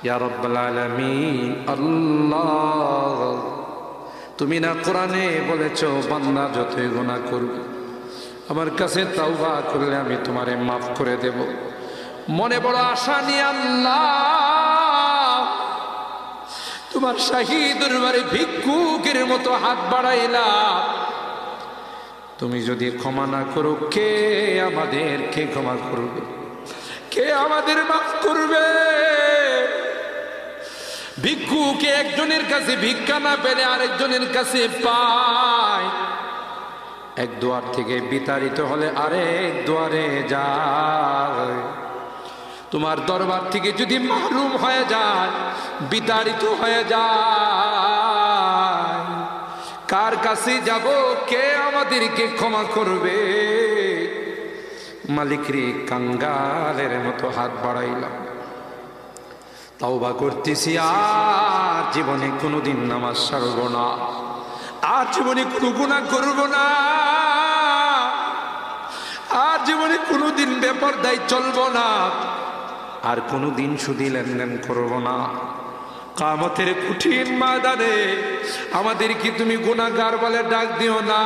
ইয়া রাব্বাল আলামিন। আল্লাহ, তুমি না কোরআনে বলেছো বান্দা যতই গুনাহ করবে আমার কাছে তাওবা করলে আমি তোমারে মাফ করে দেব। মনে বড় আশা নিয়ে আল্লাহ তোমার শাহী দরবারে ভিক্ষুকের মতো হাত বাড়াইলাম। তুমি যদি ক্ষমা না করো, কে আমাদেরকে ক্ষমা করবে? কে আমাদের মাফ করবে? ভিক্ষুকে একজনের কাছে ভিক্ষা না পেলে আরেকজনের কাছে পায়। এক দুয়ার থেকে বিতাড়িত হলে আরেক দুয়ারে যায়। তোমার দরবার থেকে যদি মাহরুম হয়ে যায়, বিতাড়িত হয়ে যায়, কার কাছে যাব? কে আমাদেরকে ক্ষমা করবে? মালিক রে, কাঙ্গালের মতো হাত বাড়াইলাম, তাওবা করতেছি, আর জীবনে কোনোদিন নামাজ ছাড়ব না, আর জীবনে কোনো গুনাহ করব না, আর জীবনে কোনোদিন বেপরদায় চলব না, আর কোনোদিন সুদী লেনদেন করব না। কিয়ামতের কঠিন ময়দানে আমাদেরকে তুমি গুনাহগার বলে ডাক দিও না।